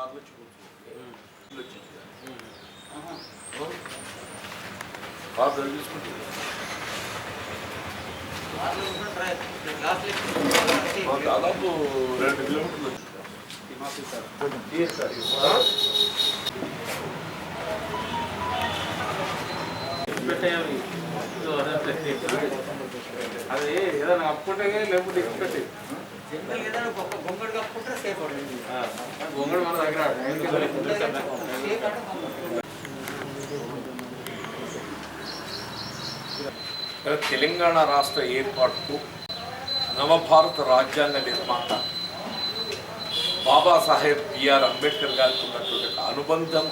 కార్లో వచ్చి car drive చేసుకుంటుంది దాదాపు 2 కిలోమీటర్లు అది ఏదైనా అప్పుకుంటే లేకపోతే పెట్టేది గొంగడు కప్పుకుంటే సేఫ్ గొంగడు మన దగ్గర తెలంగాణ రాష్ట్ర ఏర్పాటుకు నవభారత రాజ్యాంగ నిర్మాత బాబాసాహెబ్ బిఆర్ అంబేద్కర్ గారికి ఉన్నటువంటి అనుబంధం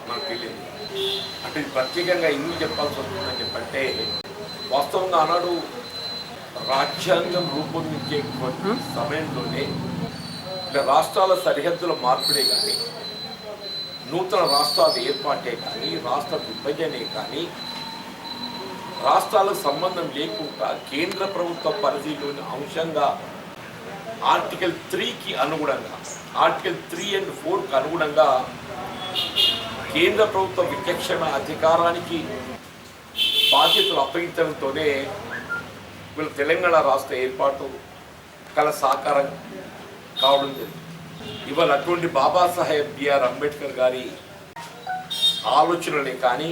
మనకు తెలియదు. అంటే ఇది ప్రత్యేకంగా ఎందుకు చెప్పాల్సి వస్తుందని చెప్పంటే వాస్తవంగా ఆనాడు రాజ్యాంగం రూపొందించేటువంటి సమయంలోనే రాష్ట్రాల సరిహద్దుల మార్పిడే కానీ నూతన రాష్ట్రాల ఏర్పాటే కానీ రాష్ట్ర విభజనే కానీ రాష్ట్రాలకు సంబంధం లేకుండా కేంద్ర ప్రభుత్వ పరిధిలోని అంశంగా ఆర్టికల్ 3కి అనుగుణంగా ఆర్టికల్ 3 and 4కి అనుగుణంగా కేంద్ర ప్రభుత్వ విచక్షణ అధికారానికి బాధ్యతలు అప్పగించడంతోనే వీళ్ళు తెలంగాణ రాష్ట్ర ఏర్పాటు కల సాకారం కావడం జరిగింది. ఇవాళ అటువంటి బాబాసాహెబ్ బిఆర్ అంబేద్కర్ గారి ఆలోచనలే కానీ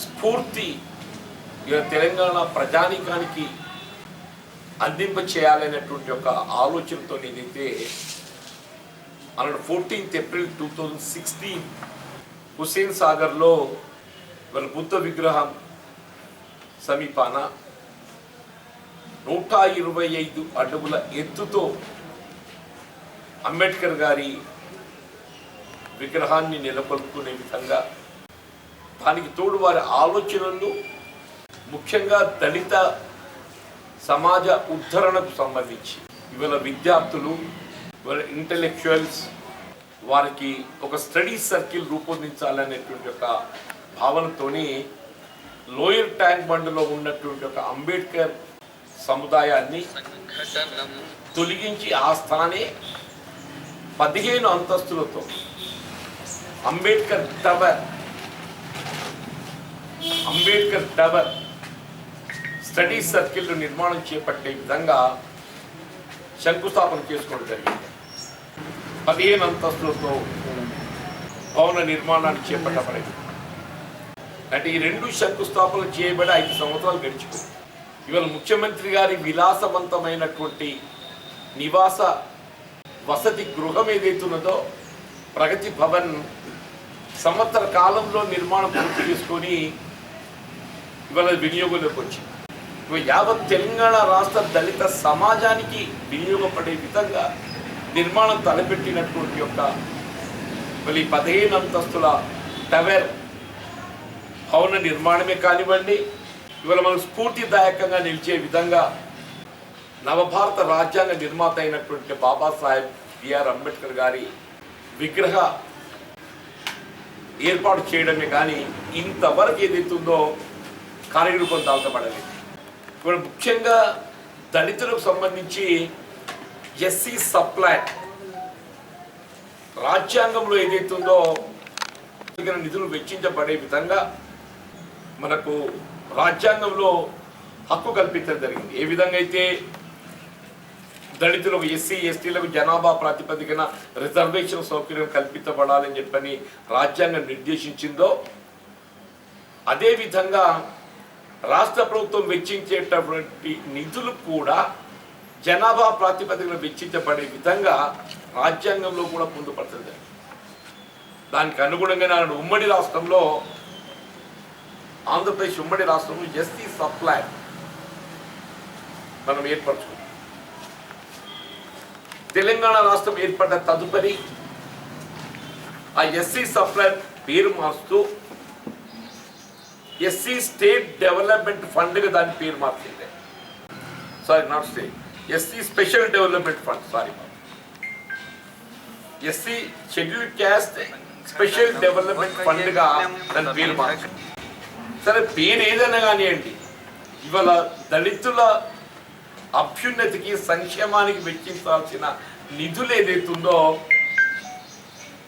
స్ఫూర్తి తెలంగాణ ప్రజానీకానికి అందింప చేయాలనేటువంటి ఒక ఆలోచనతో ఏదైతే అన్నాడు 14th April 2016 హుస్సేన్ సాగర్లో వాళ్ళ బుద్ధ విగ్రహం సమీపాన 125 అడుగుల ఎత్తుతో అంబేద్కర్ గారి విగ్రహాన్ని నెలకొల్పుకునే విధంగా దానికి తోడు వారి ఆలోచనలు ముఖ్యంగా దళిత సమాజ ఉద్ధరణకు సంబంధించి ఇవాళ విద్యార్థులు ఇంటలెక్చువల్స్ వారికి ఒక స్టడీ సర్కిల్ రూపొందించాలనేటువంటి ఒక భావనతోని లోయర్ ట్యాంక్ బండ్లో ఉన్నటువంటి ఒక అంబేద్కర్ సముదాయాన్ని తొలగించి ఆ స్థానే 15 అంతస్తులతో అంబేద్కర్ టవర్ స్టడీ సర్కిల్ నిర్మాణం చేపట్టే విధంగా శంకుస్థాపన చేసుకోవడం జరిగింది. 15 అంతస్తులతో భవన నిర్మాణాన్ని చేపట్టబడింది. అంటే ఈ 2 శంకుస్థాపనలు చేయబడి 5 సంవత్సరాలు గడిచిపోయింది. ఇవాళ ముఖ్యమంత్రి గారి విలాసవంతమైనటువంటి నివాస వసతి గృహం ఏదైతున్నదో ప్రగతి భవన్ సంవత్సర కాలంలో నిర్మాణం పూర్తి చేసుకొని ఇవాళ వినియోగంలోకి వచ్చింది. యావత్ తెలంగాణ రాష్ట్ర దళిత సమాజానికి వినియోగపడే విధంగా నిర్మాణం తలపెట్టినటువంటి యొక్క మళ్ళీ 15 అంతస్తుల టవర్ భవన నిర్మాణమే కానివ్వండి, ఇవాళ మనకు స్ఫూర్తిదాయకంగా నిలిచే విధంగా నవభారత రాజ్యాంగ నిర్మాత అయినటువంటి బాబాసాహెబ్ బిఆర్ అంబేద్కర్ గారి విగ్రహ ఏర్పాటు చేయడమే కానీ ఇంతవరకు ఏదైతుందో కార్యరూపం దాల్చబడలేదు. ఇప్పుడు ముఖ్యంగా దళితులకు సంబంధించి ఎస్సీ సప్లాన్ రాజ్యాంగంలో ఏదైతుందో నిధులు వెచ్చించబడే విధంగా మనకు రాజ్యాంగంలో హక్కు కల్పించడం జరిగింది. ఏ విధంగా అయితే దళితులకు ఎస్సీ ఎస్టీలకు జనాభా ప్రాతిపదికన రిజర్వేషన్ సౌకర్యం కల్పించబడాలని చెప్పని రాజ్యాంగం నిర్దేశించిందో అదేవిధంగా రాష్ట్ర ప్రభుత్వం వెచ్చించేటటువంటి నిధులు కూడా జనాభా ప్రాతిపదికన వెచ్చించబడే విధంగా రాజ్యాంగంలో కూడా పొందుపరచండి. దానికి అనుగుణంగా నాడు ఉమ్మడి రాష్ట్రంలో ఆంధ్రప్రదేశ్ ఉమ్మడి రాష్ట్రంలో ఎస్సీ సప్లాన్ మనం ఏర్పరచుకున్నాం. తెలంగాణ రాష్ట్రం ఏర్పడ్డ తదుపరి ఆ ఎస్సీ సప్లాన్ పేరు మారుస్తూ ఎస్సీ స్టేట్ డెవలప్మెంట్ ఫండ్గా దాని పేరు మార్చింది. Sorry, not state, SC special development fund, sorry, SC schedule caste special development ఫండ్గా దాని పేరు మార్చింది. సరే, పేరు ఏదైనా కానివ్వండి, ఇవాళ దళితుల అభ్యున్నతికి సంక్షేమానికి వెచ్చించాల్సిన నిధులు ఏదైతుందో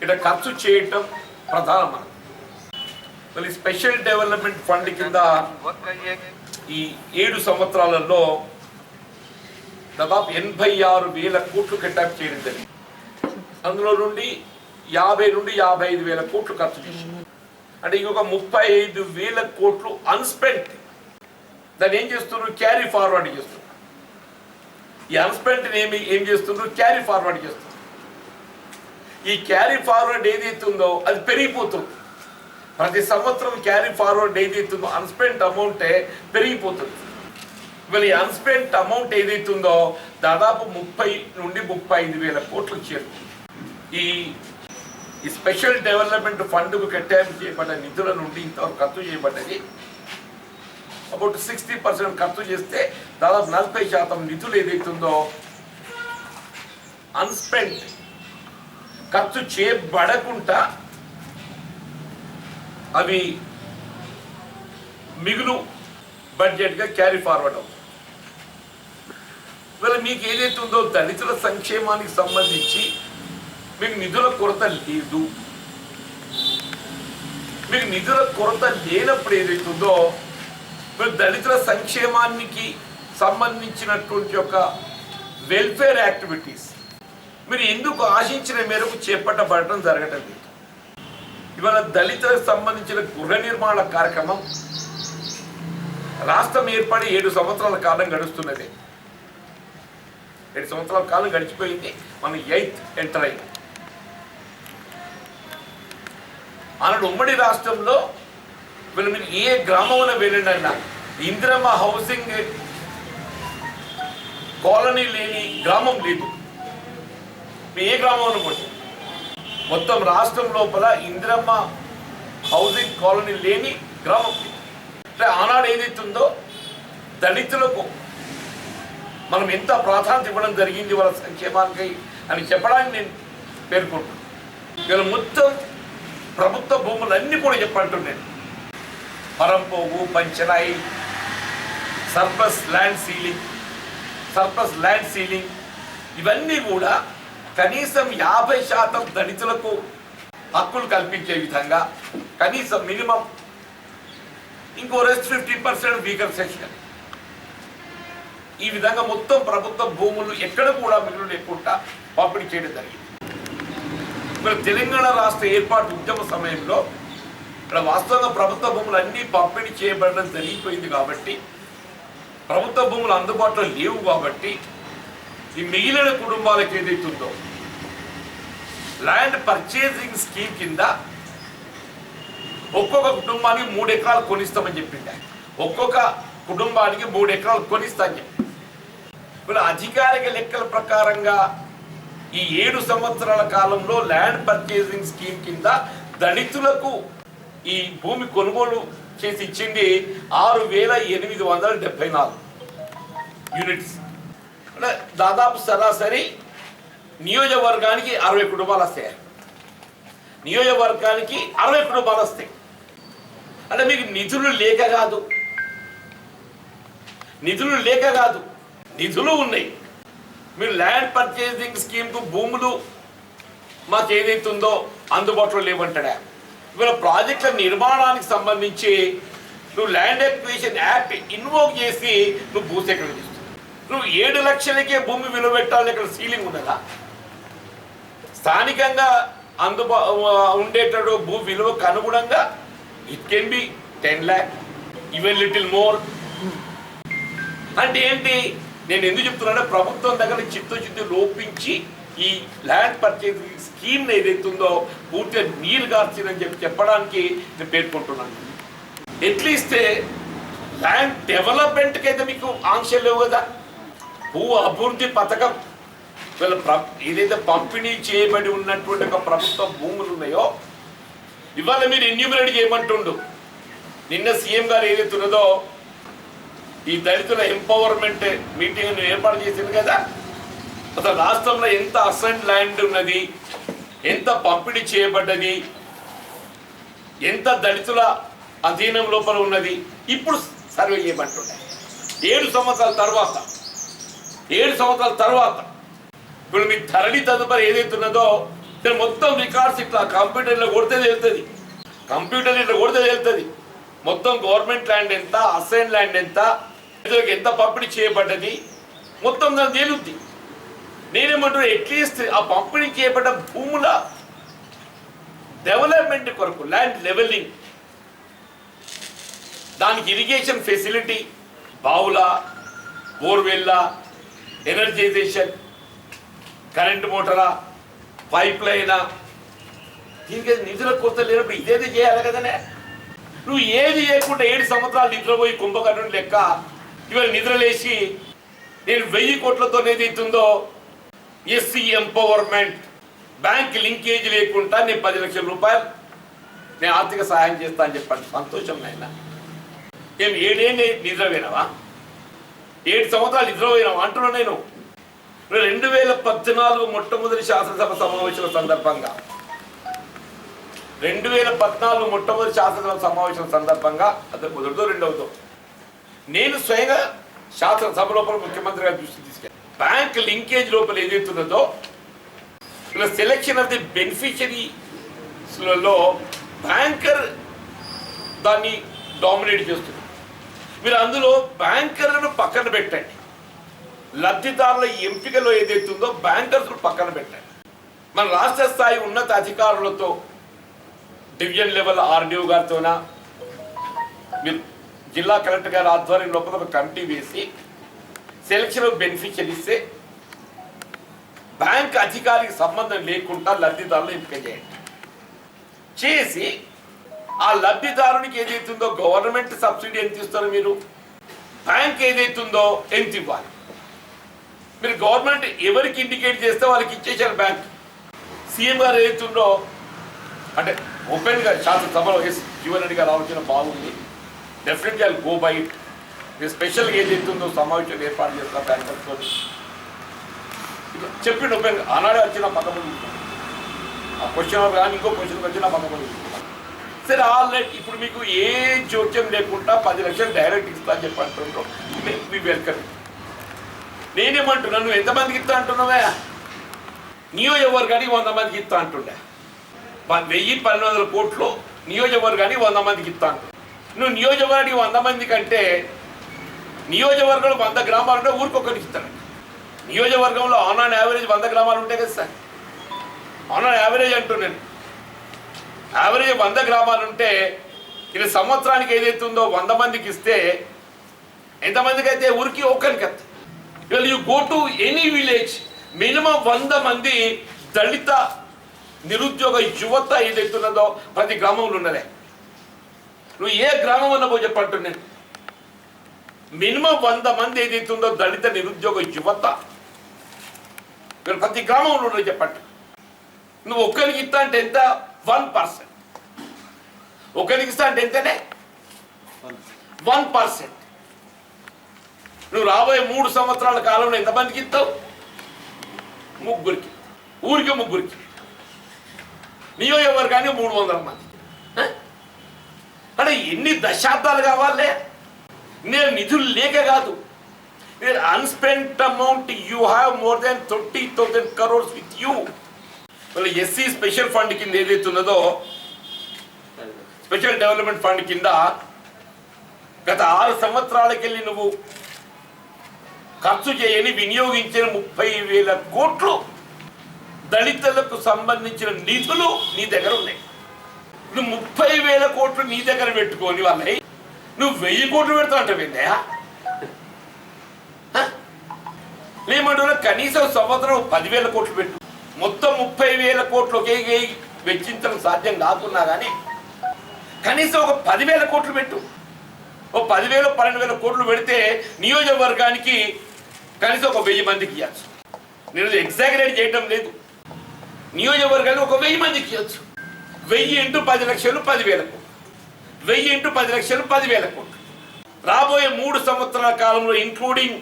ఇక్కడ ఖర్చు చేయటం ప్రధానం. మళ్ళీ స్పెషల్ డెవలప్మెంట్ ఫండ్ కింద ఈ 7 సంవత్సరాలలో దాదాపు 86,000 కోట్లు కేటాయింపు చేయడం జరిగింది. అందులో నుండి 50 నుండి 55,000 కోట్లు ఖర్చు చేసింది. అంటే ఇంకొక 35,000 కోట్లు అన్స్పెంట్. దాన్ని ఏం చేస్తున్నారు? క్యారీ ఫార్వర్డ్ చేస్తున్నారు. ఈ అన్స్పెంట్ ఏం చేస్తున్నారు? క్యారీ ఫార్వర్డ్ చేస్తున్నారు. ఈ క్యారీ ఫార్వర్డ్ ఏదైతే ఉందో అది పెరిగిపోతుంది. ప్రతి సంవత్సరం క్యారీ ఫార్వర్డ్ ఏదైతే ఉందో అన్స్పెంట్ అమౌంటే పెరిగిపోతుంది. ఇవాళ ఈ అన్స్పెంట్ అమౌంట్ ఏదైతే ఉందో దాదాపు 30 నుండి 35,000 కోట్లు చేరుతుంది. ఈ స్పెషల్ డెవలప్మెంట్ ఫండ్కు కేటాయింపు చేయబడ్డ నిధుల నుండి ఇంతవరకు ఖర్చు చేయబడ్డది అబౌట్ 60% ఖర్చు చేస్తే దాదాపు 40% నిధులు ఏదైతే ఉందో అన్స్పెంట్ ఖర్చు చేయబడకుండా అవి మిగులు బడ్జెట్గా క్యారీ ఫార్వర్డ్ అవుతుంది. ఇవాళ మీకు ఏదైతే ఉందో దళితుల సంక్షేమానికి సంబంధించి మీకు నిధుల కొరత లేదు. మీకు నిధుల కొరత లేనప్పుడు ఏదైతే ఉందో మీరు దళితుల సంక్షేమానికి సంబంధించినటువంటి యొక్క వెల్ఫేర్ యాక్టివిటీస్ మీరు ఎందుకు ఆశించిన మేరకు చేపట్టబడటం జరగటం లేదు. ఇవాళ దళితులకు సంబంధించిన గృహ నిర్మాణ కార్యక్రమం రాష్ట్రం ఏర్పడి 7 సంవత్సరాల కాలం గడుస్తున్నది. 7 సంవత్సరాల కాలం గడిచిపోయింది. మనం 8th ఎంటర్ అయింది. ఆనాడు ఉమ్మడి రాష్ట్రంలో వీళ్ళు మీరు ఏ గ్రామంలో వెళ్ళండి అన్నా ఇందిరమ్మ హౌసింగ్ కాలనీ లేని గ్రామం లేదు. ఏ గ్రామంలో కూడా మొత్తం రాష్ట్రం లోపల ఇందిరమ్మ హౌసింగ్ కాలనీ లేని గ్రామం. అంటే ఆనాడు ఏదైతుందో దళితులకు మనం ఎంత ప్రాధాన్యత ఇవ్వడం జరిగింది వాళ్ళ సంక్షేమానికి అని చెప్పడానికి నేను పేర్కొంటున్నాను. వీళ్ళ మొత్తం ప్రభుత్వ భూములన్నీ కూడా చెప్పంటున్నాను. పరంపోగు, పంచనాయి, సర్ప్లస్ ల్యాండ్ సీలింగ్ ఇవన్నీ కూడా కనీసం 50% దళితులకు హక్కులు కల్పించే విధంగా కనీసం మినిమం ఇంకో రెస్ట్ 50% వీకర్ సెక్షన్ ఈ విధంగా మొత్తం ప్రభుత్వ భూములు ఎక్కడ కూడా మిగులు లేకుండా పంపిణీ చేయడం జరిగింది. మరి తెలంగాణ రాష్ట్ర ఏర్పాటు ఉద్యమ సమయంలో ఇక్కడ వాస్తవంగా ప్రభుత్వ భూములు అన్నీ పంపిణీ చేయబడడం జరిగిపోయింది కాబట్టి ప్రభుత్వ భూములు అందుబాటులో లేవు కాబట్టి ఈ మిగిలిన కుటుంబాలకు ఏదైతుందో ల్యాండ్ పర్చేసింగ్ స్కీమ్ కింద ఒక్కొక్క కుటుంబానికి 3 ఎకరాలు కొనిస్తామని చెప్పింది. ఒక్కొక్క కుటుంబానికి 3 ఎకరాలు కొనిస్తామని చెప్పి ఇప్పుడు అధికారిక లెక్కల ప్రకారంగా ఈ 7 సంవత్సరాల కాలంలో ల్యాండ్ పర్చేసింగ్ స్కీమ్ కింద దళితులకు ఈ భూమి కొనుగోలు చేసి ఇచ్చింది 6,874 యూనిట్స్. అంటే దాదాపు సరాసరి నియోజకవర్గానికి 60 కుటుంబాలు వస్తాయి. నియోజకవర్గానికి 60 కుటుంబాలు వస్తాయి. అంటే మీకు నిధులు లేక కాదు, నిధులు ఉన్నాయి. మీరు ల్యాండ్ పర్చేసింగ్ స్కీమ్కు భూములు మాకు ఏదైతుందో అందుబాటులో లేవంటాడా. ఇవాళ ప్రాజెక్టుల నిర్మాణానికి సంబంధించి నువ్వు ల్యాండ్ ఎక్విజిషన్ యాక్ట్ ఇన్వోక్ చేసి నువ్వు భూసేకరణ చేస్తావు. నువ్వు 7 లక్షలకే భూమి విలువ పెట్టాలని ఇక్కడ సీలింగ్ ఉండదా? స్థానికంగా ఉండేటప్పుడు భూ విలువకు అనుగుణంగా it can be 10 lakh, even little more. అంటే ఏంటి నేను ఎందుకు చెప్తున్నానంటే ప్రభుత్వం దగ్గర చిత్తశుద్ధి లోపించి ఈ ల్యాండ్ పర్చేసింగ్ స్కీమ్ ఏదైతుందో పూర్తిగా నీరు గార్చిందని చెప్పడానికి నేను పేర్కొంటున్నాను. అట్లీస్ట్ ల్యాండ్ డెవలప్మెంట్కి అయితే మీకు ఆంక్షలు లేవు కదా. భూ అభివృద్ధి పథకం వీళ్ళ ఏదైతే పంపిణీ చేయబడి ఉన్నటువంటి ఒక ప్రభుత్వ భూములు ఉన్నాయో ఇవాళ మీరు ఎన్యూమరేట్ చేయమంటుండు. నిన్న సీఎం గారు ఏదైతే ఉన్నదో ఈ దళితుల ఎంపవర్మెంట్ మీటింగ్ ఏర్పాటు చేసింది కదా. అసలు రాష్ట్రంలో ఎంత అసైన్డ్ ల్యాండ్ ఉన్నది, ఎంత పంపిణీ చేయబడ్డది, ఎంత దళితుల అధీనం లోపల ఉన్నది ఇప్పుడు సర్వే చేయమంటున్నాయి. 7 సంవత్సరాల తర్వాత ఇప్పుడు మీ ధరణి తదుపరి ఏదైతే ఉన్నదో నేను మొత్తం రికార్డ్స్ ఇట్లా కంప్యూటర్లో కొడితే తెలుస్తుంది, కంప్యూటర్ ఇట్లా కొడితే తెలుస్తుంది మొత్తం గవర్నమెంట్ ల్యాండ్ ఎంత, అసైన్ ల్యాండ్ ఎంత, ఎంత పంపిణీ చేయబడ్డది మొత్తం దాన్ని తేలుద్ది. నేనేమంటున్నా అట్లీస్ట్ ఆ పంపిణీ చేయబడ్డ భూముల డెవలప్మెంట్ కొరకు ల్యాండ్ లెవెలింగ్, దానికి ఇరిగేషన్ ఫెసిలిటీ, బావుల, బోర్వెల్ల, ఎనర్జైజేషన్, కరెంట్ మోటారా, పైప్ లైనా, దీనికి నిధుల కొరత లేనప్పుడు ఇదేది చేయాలి కదనే. నువ్వు ఏది చేయకుండా 7 సంవత్సరాలు నిద్రపోయి కుంభకర్ణుని లెక్క ఇవాళ నిద్రలేసి నేను 1000 కోట్లతో ఏదైతుందో ఎస్సీ ఎంపవర్మెంట్ బ్యాంక్ లింకేజ్ లేకుండా నేను 10 లక్షల రూపాయలు నేను ఆర్థిక సహాయం చేస్తా అని చెప్పండి, సంతోషం అయినా. ఏం 7 ఏళ్ళు నిద్రపోయినావా, 7 సంవత్సరాలు నిద్రపోయినావా అంటున్నా నేను. 2014 మొట్టమొదటి శాసనసభ సమావేశాల సందర్భంగా 2014 మొట్టమొదటి శాసనసభ సమావేశం సందర్భంగా అది మొదటిదో రెండవదో నేను స్వయంగా శాసనసభ లోపల ముఖ్యమంత్రి గారి దృష్టి తీసుకెళ్ళాను. బ్యాంక్ లింకేజ్ లోపల ఏదైతున్నదో ఇలా సెలెక్షన్ ఆఫ్ ది బెనిఫిషరీస్లలో బ్యాంకర్ దాన్ని డామినేట్ చేస్తుంది. మీరు అందులో బ్యాంకర్లను పక్కన పెట్టండి, లబ్ధిదారుల ఎంపికలో ఏదైతుందో బ్యాంకర్స్ పక్కన పెట్టండి. మన రాష్ట్ర స్థాయి ఉన్నత అధికారులతో డివిజన్ లెవెల్ ఆర్డీఓ గారితోనా మీరు జిల్లా కలెక్టర్ గారి ఆధ్వర్యం లోపల ఒక కమిటీ వేసి సెలక్షన్ ఆఫ్ బెనిఫిషరీస్ బ్యాంక్ అధికారికి సంబంధం లేకుండా లబ్ధిదారులు ఎంపిక చేయండి. చేసి ఆ లబ్ధిదారునికి ఏదైతుందో గవర్నమెంట్ సబ్సిడీ ఎంత ఇస్తారో మీరు, బ్యాంక్ ఏదైతుందో ఎంత ఇవ్వాలి. మీరు గవర్నమెంట్ ఎవరికి ఇండికేట్ చేస్తే వాళ్ళకి ఇచ్చేసారు బ్యాంక్. సీఎం గారు ఏదైతుందో అంటే ఓపెన్గా శాసనసభలో జీవన్ రెడ్డి గారు ఆలోచన బాగుంది, డెఫినెట్గా గో బై ఇట్. మీరు స్పెషల్గా ఏదైతుందో సమావేశం ఏర్పాటు చేస్తారు బ్యాంకర్స్తో చెప్పిండు ఓపెన్గా. ఆనాడే వచ్చిన పక్కన ఆ క్వశ్చన్ కానీ ఇంకో క్వశ్చన్ వచ్చిన పక్కన సరే ఆల్రెడీ ఇప్పుడు మీకు ఏ జోక్యం లేకుండా 10 లక్షలు డైరెక్ట్ ఇస్తా అని చెప్పి అంటుండ్రు, మీ వెల్కమ్. నేనేమంటున్నా, నువ్వు ఎంతమందికి ఇస్తా అంటున్నావా? నియోజకవర్గానికి 100 మందికి ఇస్తా అంటుండే, 1000-1200 కోట్లు నియోజకవర్గానికి 100 మందికి ఇస్తా అంటు. నువ్వు నియోజకవర్గానికి 100 మంది కంటే నియోజకవర్గంలో 100 గ్రామాలు ఉంటే ఊరికొకరికి ఇస్తాను. నియోజకవర్గంలో ఆన్ అండ్ యావరేజ్ 100 గ్రామాలు ఉంటాయి కదా సార్, ఆన్ అండ్ యావరేజ్ అంటున్నాను. యావరేజ్ 100 గ్రామాలు ఉంటే ఇది సంవత్సరానికి ఏదైతుందో 100 మందికి ఇస్తే ఎంతమందికి అయితే ఊరికి ఒక్కరికి వస్తాయి. ఇవాళ you go to any village minimum 100 మంది దళిత నిరుద్యోగ యువత ఏదైతున్నదో ప్రతి గ్రామంలో ఉన్నదే. నువ్వు ఏ గ్రామం అన్నపో చెప్పంటున్నాను, మినిమం 100 మంది ఏదైతుందో దళిత నిరుద్యోగ యువత ప్రతి గ్రామంలో ఉన్నది చెప్పండి. నువ్వు ఒక్కరికి ఇస్తా అంటే ఎంత? 1%. ఒకరికి ఇస్తా అంటే ఎంతనే? 1%. నువ్వు రాబోయే 3 సంవత్సరాల కాలంలో ఎంతమందికి ఇస్తావు? 3కి, ఊరికి 3కి, నియోజకవర్గానికి 300 మంది. అంటే ఎన్ని దశాబ్దాలు కావాలే? నేను నిధులు లేక కాదు, నేను unspent amount you have more than 30,000 crores with you. మళ్ళీ ఎస్సీ స్పెషల్ ఫండ్ కింద ఏదైతున్నదో స్పెషల్ డెవలప్మెంట్ ఫండ్ కింద గత 6 సంవత్సరాలకెళ్ళి నువ్వు ఖర్చు చేయని వినియోగించిన 30,000 కోట్లు దళితులకు సంబంధించిన నిధులు నీ దగ్గర ఉన్నాయి. నువ్వు 30,000 కోట్లు నీ దగ్గర పెట్టుకొని వాళ్ళని నువ్వు 1000 కోట్లు పెడతా అంటావేందయా? లేమంటున్నా కనీసం సంవత్సరం 10,000 కోట్లు పెట్టు. మొత్తం 30,000 కోట్లు ఒకే వెచ్చించడం సాధ్యం కాకున్నా కానీ కనీసం ఒక 10,000 కోట్లు పెట్టు. ఓ 10,000-12,000 కోట్లు పెడితే నియోజకవర్గానికి కనీసం ఒక 1000 మందికి ఇవ్వచ్చు. నేను ఎగ్జాగరేట్ చేయడం లేదు, నియోజకవర్గానికి ఒక 1000 మందికి ఇవ్వచ్చు. 1000 × 10 లక్షలు 10,000 కోట్లు, 1000 × 10 లక్షలు 10,000 కోట్లు. రాబోయే 3 సంవత్సరాల కాలంలో ఇంక్లూడింగ్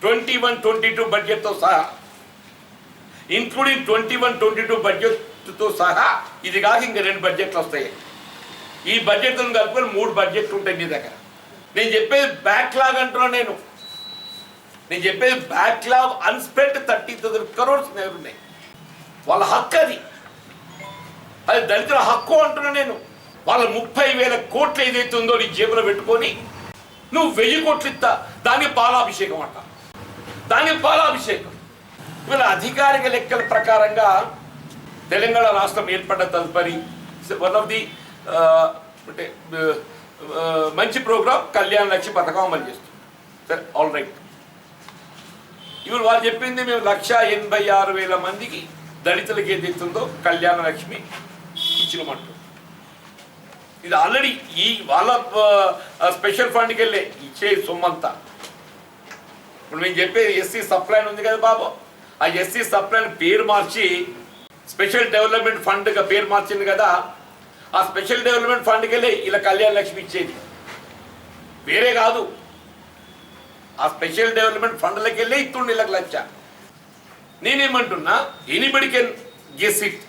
21-22 బడ్జెట్తో సహా, ఇంక్లూడింగ్ 21-22 బడ్జెట్తో సహా, ఇది కాక ఇంకా 2 బడ్జెట్లు వస్తాయి. ఈ బడ్జెట్తో కలుపుకొని 3 బడ్జెట్లు ఉంటాయి నీ దగ్గర. నేను చెప్పేది బ్యాక్లాగ్ అంటున్నా. నేను చెప్పేది బ్యాక్లాగ్ అన్స్పెంట్ 30,000 crores ఉన్నాయి. వాళ్ళ హక్కు అది. అది దళితుల హక్కు అంటున్నా నేను. వాళ్ళ 30,000 కోట్లు ఏదైతే ఉందో నీ జేబులో పెట్టుకొని నువ్వు 1000 కోట్లు ఇస్తా, దానికి పాలాభిషేకం అంట, దానికి పాలాభిషేకం. ఇవాళ అధికారిక లెక్కల ప్రకారంగా తెలంగాణ రాష్ట్రం ఏర్పడ్డ తదుపరి వన్ ఆఫ్ ది అంటే మంచి ప్రోగ్రాం కళ్యాణ లక్ష్మి పథకం అమలు చేస్తుంది. సరే, ఆల్ రైట్. ఇప్పుడు వాళ్ళు చెప్పింది మేము 186,000 మందికి దళితులకి ఏదైతుందో కళ్యాణ లక్ష్మి ఇచ్చినమంటు. ఇది ఆల్రెడీ ఈ వాళ్ళ స్పెషల్ ఫండ్కి వెళ్ళే ఇచ్చే సొమ్మంతా. ఇప్పుడు మేము చెప్పేది ఎస్సీ సప్లైన్ ఉంది కదా బాబు, ఆ ఎస్సీ సప్లైన్ పేరు మార్చి స్పెషల్ డెవలప్మెంట్ ఫండ్గా పేరు మార్చింది కదా, ఆ స్పెషల్ డెవలప్మెంట్ ఫండ్కి వెళ్ళి ఇలా కళ్యాణ లక్ష్మి ఇచ్చేది వేరే కాదు. ఆ స్పెషల్ డెవలప్మెంట్ ఫండ్లకి వెళ్ళి ఇస్తుండే ఇలా 1,00,000. నేనేమంటున్నా, ఎనీబడి కెన్ గెస్ ఇట్.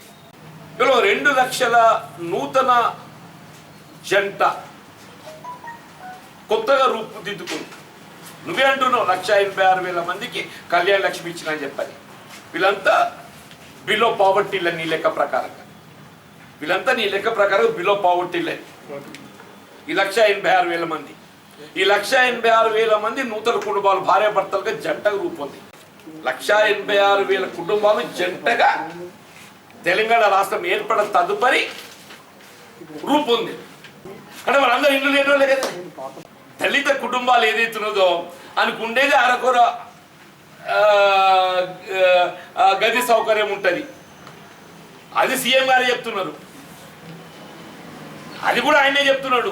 ఇలా 2 లక్షల నూతన జంట కొత్తగా రూపుదిద్దుకుంది. నువ్వే అంటున్నావు 186,000 మందికి కళ్యాణ లక్ష్మి ఇచ్చిన అని చెప్పని. వీళ్ళంతా బిలో పావర్టీ నీ లెక్క ప్రకారంగా, వీళ్ళంతా నీ లెక్క ప్రకారం బిలో పావర్టీ లైన్. ఈ 186,000 మంది, ఈ 186,000 మంది నూతన కుటుంబాలు భార్యాభర్తలుగా జంటగా రూపొంది. 186,000 కుటుంబాలు జంటగా తెలంగాణ రాష్ట్రం ఏర్పడిన తదుపరి రూపొంది. అంటే వాళ్ళందరూ ఇల్లు లేని వాళ్ళే కదా. దళిత కుటుంబాలు ఏదైతున్నదో అనుకుండేది అరకొర గది సౌకర్యం ఉంటుంది. అది సీఎం గారే చెప్తున్నారు, అది కూడా ఆయనే చెప్తున్నాడు.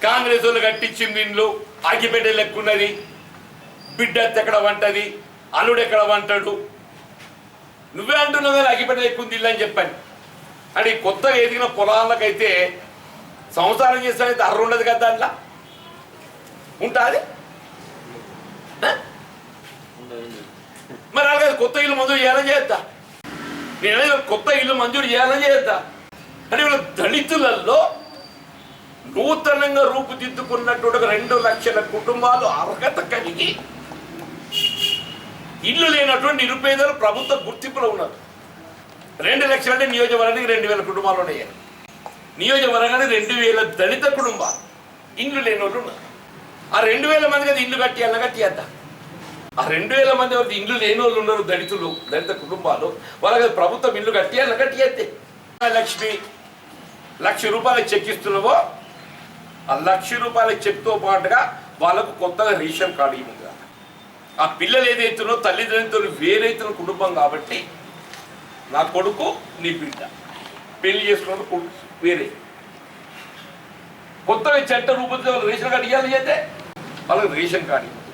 కాంగ్రెస్ వాళ్ళు కట్టించింది ఇండ్లు ఆగిపెట్టే లెక్కున్నది, బిడ్డ ఎక్కడ వంటది, అల్లుడు ఎక్కడ వంటాడు. నువ్వే అంటున్నావు కదా అగిపెట్టే లెక్కుంది ఇల్లు అని చెప్పాను. అంటే కొత్తగా ఎదిగిన పొలాలకైతే సంసారం చేస్తానైతే అర్ర ఉండదు కదా, దాంట్లో ఉంటుంది. మరి అలాగే కొత్త ఇల్లు మంజూరు చేయాలని చేద్దా, నేను కొత్త ఇల్లు మంజూరు చేయాలని చేద్దా. అంటే వీళ్ళ దళితులలో నూతనంగా రూపుదిద్దుకున్నటువంటి 2 లక్షల కుటుంబాలు అర్హత కలిగి ఇల్లు లేనటువంటి నిరుపేదలు ప్రభుత్వ గుర్తింపులో ఉన్నారు. 2 లక్షలు అంటే నియోజకవర్గానికి 2,000 కుటుంబాలు ఉన్నాయి. నియోజకవర్గానికి 2,000 దళిత కుటుంబాలు ఇల్లు లేని వాళ్ళు ఉన్నారు. ఆ 2,000 మంది కదా ఇల్లు కట్టియాలని కట్టియద్దా. ఆ 2,000 మంది ఎవరికి ఇల్లు లేని వాళ్ళు ఉన్నారు, దళితులు, దళిత కుటుంబాలు, వాళ్ళకి ప్రభుత్వం ఇల్లు కట్టియాలని కట్టియద్దే. లక్ష్మి 1,00,000 రూపాయలు చెక్ ఇస్తున్నావో, ఆ 1,00,000 రూపాయల చెక్తో పాటుగా వాళ్ళకు కొత్తగా రేషన్ కార్డు ఇవ్వగా, ఆ పిల్లలు ఏదైతున్నో తల్లిదండ్రులు వేరైతున్న కుటుంబం కాబట్టి నా కొడుకు నీ బిడ్డ పెళ్లి చేసుకున్న కొడుకు వేరే కొత్తగా చెట్ట రూపంలో రేషన్ కార్డు ఇవ్వాలి అయితే వాళ్ళకి రేషన్ కార్డు ఇవ్వాలి.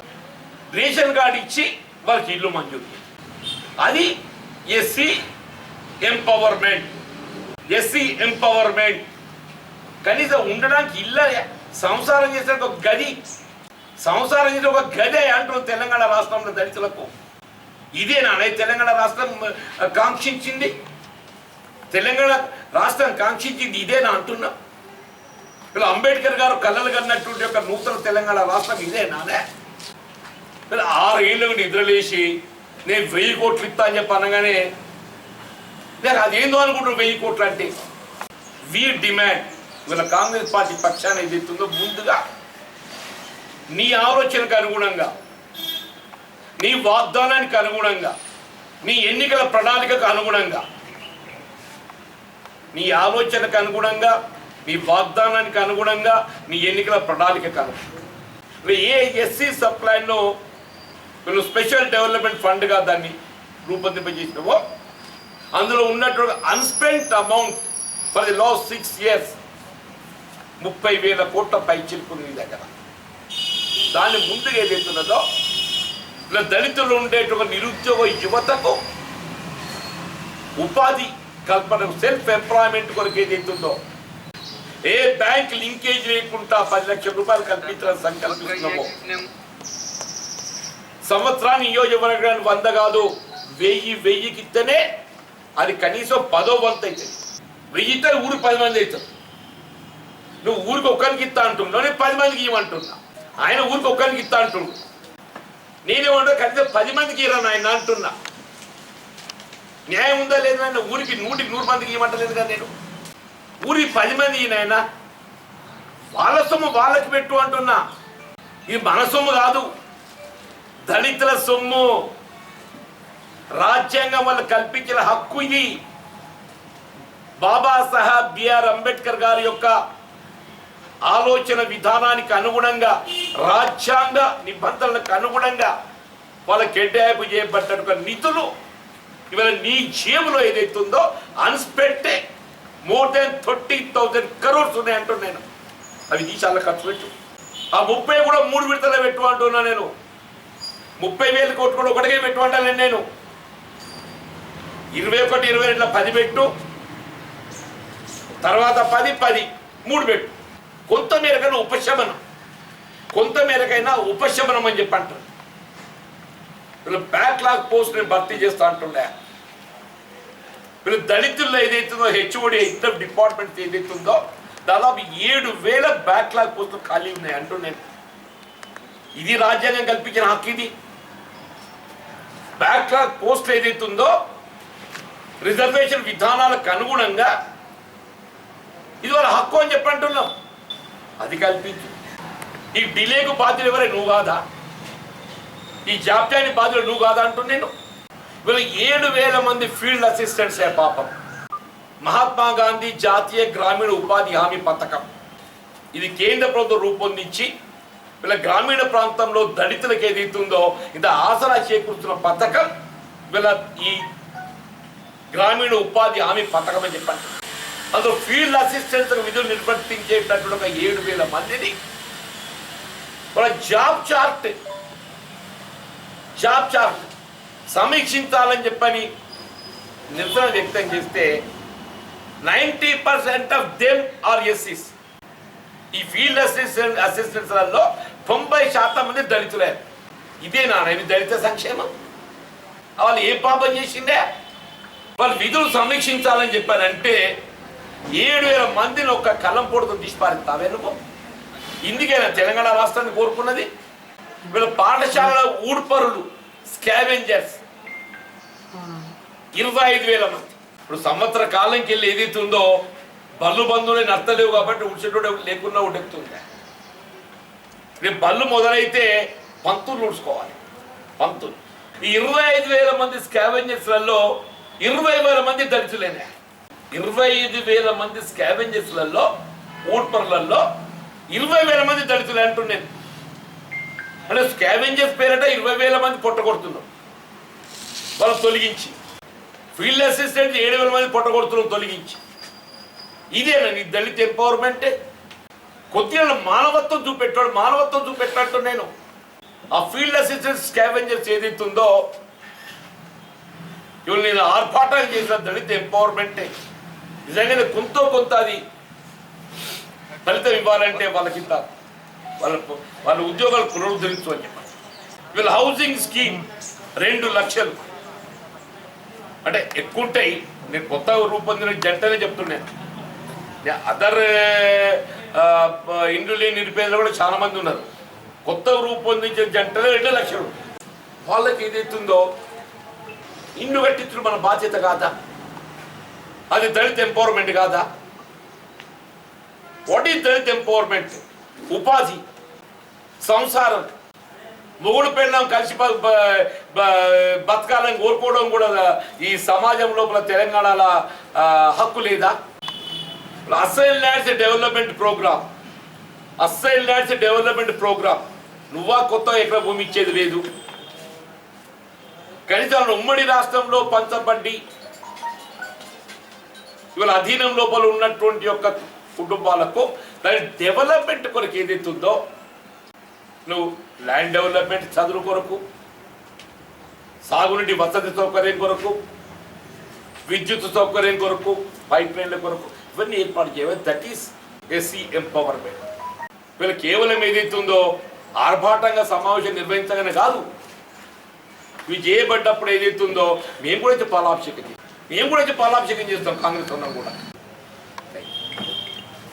రేషన్ కార్డు ఇచ్చి వాళ్ళకి ఇల్లు మంజూరు. అది ఎస్సీ ఎంపవర్మెంట్. SC empowerment. కనీసం ఉండడానికి ఇల్లు, సంసారం చేసే ఒక గది, సంసారం చేసే ఒక గదే అంటున్నారు తెలంగాణ రాష్ట్రంలో దళితులకు. ఇదేనా తెలంగాణ రాష్ట్రం కాంక్షించింది? తెలంగాణ రాష్ట్రం కాంక్షించింది ఇదేనా అంటున్నా? ఇలా అంబేద్కర్ గారు కళ్ళలు కన్నటువంటి ఒక నూతన తెలంగాణ రాష్ట్రం ఇదేనానే? ఇలా 6 ఏళ్ళకు నిద్రలేసి నేను 1000 కోట్లు ఇస్తా అని చెప్పి అనగానే నేను అదేందో అనుకుంటున్నాను. 1000 కోట్లు అంటే వీ డిమాండ్. ఇవాళ కాంగ్రెస్ పార్టీ పక్షాన ఏదైతుందో ముందుగా నీ ఆలోచనకు అనుగుణంగా, నీ వాగ్దానానికి అనుగుణంగా, నీ ఎన్నికల ప్రణాళికకు అనుగుణంగా, నీ ఆలోచనకు అనుగుణంగా, నీ వాగ్దానానికి అనుగుణంగా, నీ ఎన్నికల ప్రణాళికకు అనుగుణంగా ఏ ఎస్సీ సప్లైన్లో వీళ్ళు స్పెషల్ డెవలప్మెంట్ ఫండ్గా దాన్ని రూపొందింపజేసినవో అందులో ఉన్నటువంటి unspent amount for the last 6 years 30,000 కోట్ల పై చిలుకుని దగ్గర. దాన్ని ముందుగా ఏదైతున్నదో ఇలా దళితులు ఉండేటువంటి నిరుద్యోగ యువతకు ఉపాధి కల్పన, సెల్ఫ్ ఎంప్లాయ్మెంట్ కొరకు ఏదైతుందో ఏ బ్యాంక్ లింకేజ్ లేకుండా 10 లక్షల రూపాయలు కల్పించడం సంకల్పిస్తున్నామో, సంవత్సరాన్ని నియోజకవర్గానికి 100 కాదు 1000 ఇస్తేనే అది కనీసం 10వ వంతు అవుతుంది. 1000 ఇస్తే ఊరికి 10 మంది అవుతారు. నువ్వు ఊరికి ఒక్కరికి ఇస్తా అంటున్నావు, నేను 10 మందికి ఇవ్వమంటున్నా. ఆయన ఊరికి ఒక్కరికి ఇస్తా అంటున్నాడు, నేనేమంటా కనీసం 10 మందికి ఇవ్వను ఆయన అంటున్నా. న్యాయం ఉందా లేదా? ఊరికి 100 మందికి ఇవ్వమంటలేదు కదా నేను. ఊరికి 10 మంది ఈయన వాళ్ళ సొమ్ము వాళ్ళకి పెట్టు అంటున్నా. ఇది మన సొమ్ము కాదు, దళితుల సొమ్ము. రాజ్యాంగం వాళ్ళు కల్పించిన హక్కు ఇది. బాబాసాహెబ్ బిఆర్ అంబేద్కర్ గారి యొక్క ఆలోచన విధానానికి అనుగుణంగా, రాజ్యాంగ నిబంధనలకు అనుగుణంగా వాళ్ళ కేటాయింపు చేయబడ్డ నిధులు ఇవాళ నీ జేబులో ఏదైతుందో అన్స్పెక్టే మోర్ దెన్ 30,000 crores ఉన్నాయంటున్నా నేను. అవి తీసాల ఖర్చు పెట్టు. ఆ 30 కూడా 3 విడతలు పెట్టు అంటున్నా నేను. 30,000 కోట్లు కూడా ఒకటికే పెట్టు అంటాను నేను. 21, 22 10 పెట్టు, తర్వాత 10, 3 పెట్టు. కొంతమేరకైనా ఉపశమనం, కొంతమేరకైనా ఉపశమనం అని చెప్పి అంటారు. వీళ్ళు బ్యాక్లాగ్ పోస్ట్ నేను భర్తీ చేస్తా అంటుండే. వీళ్ళు దళితుల్లో ఏదైతుందో హెచ్ఓడి డిపార్ట్మెంట్ ఏదైతుందో దాదాపు 7,000 బ్యాక్లాగ్ పోస్టులు ఖాళీ ఉన్నాయి అంటున్నాను. ఇది రాజ్యాంగం కల్పించిన హక్కు. ఇది బ్యాక్లాగ్ పోస్ట్ ఏదైతుందో రిజర్వేషన్ విధానాలకు అనుగుణంగా ఇది వాళ్ళ హక్కు అని చెప్పి అంటున్నాం. అది కల్పించు. ఈ డిలేకు బాధ్యులు ఎవరే? నువ్వు కాదా? ఈ జాప్యాన్ని బాధ్యులు నువ్వు కాదా అంటున్నా నేను. వీళ్ళు 7,000 మంది ఫీల్డ్ అసిస్టెంట్సే పాపం. మహాత్మా గాంధీ జాతీయ గ్రామీణ ఉపాధి హామీ పథకం ఇది కేంద్ర ప్రభుత్వం రూపొందించి వీళ్ళ గ్రామీణ ప్రాంతంలో దళితులకు ఏదైతుందో ఇంత ఆసరా చేకూరుతున్న పథకం వీళ్ళ ఈ గ్రామీణ ఉపాధి హామీ పథకం అని చెప్పండి. అందులో ఫీల్డ్ అసిస్టెంట్స్ విధులు నిర్వర్తించేటటువంటి ఒక 7,000 మందిని వాళ్ళ జాబ్ చార్ట్ సమీక్షించాలని చెప్పని నిరసన వ్యక్తం చేస్తే 90% ఆఫ్ దెమ్ ఆర్ ఎస్సీస్. ఈ ఫీల్డ్ అసిస్టెంట్స్లలో 90% మంది దళితులే. ఇదేనా ఇది దళిత సంక్షేమం? వాళ్ళు ఏ పాపం చేసిందే? వాళ్ళు విధులు సమీక్షించాలని చెప్పారంటే 7,000 మందిని ఒక కళ్ళం పొడుతో తీసిపారిస్తావే నువ్వు? ఇందుకేనా తెలంగాణ రాష్ట్రాన్ని కోరుకున్నది? వీళ్ళ పాఠశాలల ఊడ్పరులు, స్కావెంజర్స్ 25,000 మంది. ఇప్పుడు సంవత్సర కాలంకి వెళ్ళి ఏదైతే ఉందో బళ్ళు బంధువులే నడతలేవు కాబట్టి ఉడిచేటోడు లేకున్నా ఉడెక్కుతుంది. రేపు బళ్ళు మొదలైతే పంతులు ఉడుచుకోవాలి. పంతులు ఈ 25,000 మంది స్కావెంజర్స్లలో 20,000 మంది దళితులేనే. 25,000 మంది స్కావెంజర్స్లలో ఊడ్పరులలో 20,000 మంది దళితులే అంటున్నాను. అంటే స్కావెంజర్స్ పేరట 20,000 మంది పొట్టగొడుతున్నాం వాళ్ళు తొలగించి. ఫీల్డ్ అసిస్టెంట్ 7,000 మంది పొట్టగొడుతున్నాం తొలగించి. ఇదేనా నీ దళిత ఎంపవర్మెంటే? కొద్దిగా మానవత్వం చూపెట్టాడు నేను. ఆ ఫీల్డ్ అసిస్టెంట్ స్కావెంజర్స్ ఏదైతుందో ఇవాళ నేను ఆర్భాటాలు చేసిన దళిత ఎంపవర్మెంటే. నిజంగానే కొంత అది ఫలితం ఇవ్వాలంటే వాళ్ళకింత వాళ్ళ ఉద్యోగాలు పునరుద్ధరించు అని చెప్పాలి. వీళ్ళ హౌసింగ్ స్కీమ్ 2 లక్షలు అంటే ఎక్కువ ఉంటాయి. నేను కొత్తగా రూపొందిన జంటనే చెప్తున్నాను. అదర్ ఇండ్లు లేని నిరుపేదలు కూడా చాలా మంది ఉన్నారు. కొత్తగా రూపొందించిన జంటనే 2 లక్షలు. వాళ్ళకి ఏదైతుందో ఇల్లు కట్టించడం మన బాధ్యత కాదా? అది దళిత ఎంపవర్మెంట్ కాదా? What is Dalit empowerment? ఉపాధి, సంసారం, మొగుడు పెళ్ళం కలిసి బతకాలని కోరుకోవడం కూడా ఈ సమాజం లోపల తెలంగాణలో హక్కు లేదా? అసైన్ ల్యాండ్స్ డెవలప్మెంట్ ప్రోగ్రామ్ నువ్వా కొత్త ఎక్కడ భూమి ఇచ్చేది లేదు. కనీసం ఉమ్మడి రాష్ట్రంలో పంచబడ్డి ఇవాళ అధీనం లోపల ఉన్నటువంటి యొక్క కుటుంబాలకు దాని డెవలప్మెంట్ కొరకు ఏదైతుందో నువ్వు ల్యాండ్ డెవలప్మెంట్, చదువు కొరకు, సాగునీటి వసతి సౌకర్యం కొరకు, విద్యుత్ సౌకర్యం కొరకు, పైప్ లైన్ల కొరకు ఇవన్నీ ఏర్పాటు చేయవాలి. That is SC empowerment. వీళ్ళు కేవలం ఏదైతుందో ఆర్భాటంగా సమావేశం నిర్వహించగానే కాదు, ఇవి చేయబడ్డప్పుడు ఏదైతుందో మేము కూడా పాలాభిషేకం చేస్తాం. కాంగ్రెస్ ఉన్నాం కూడా.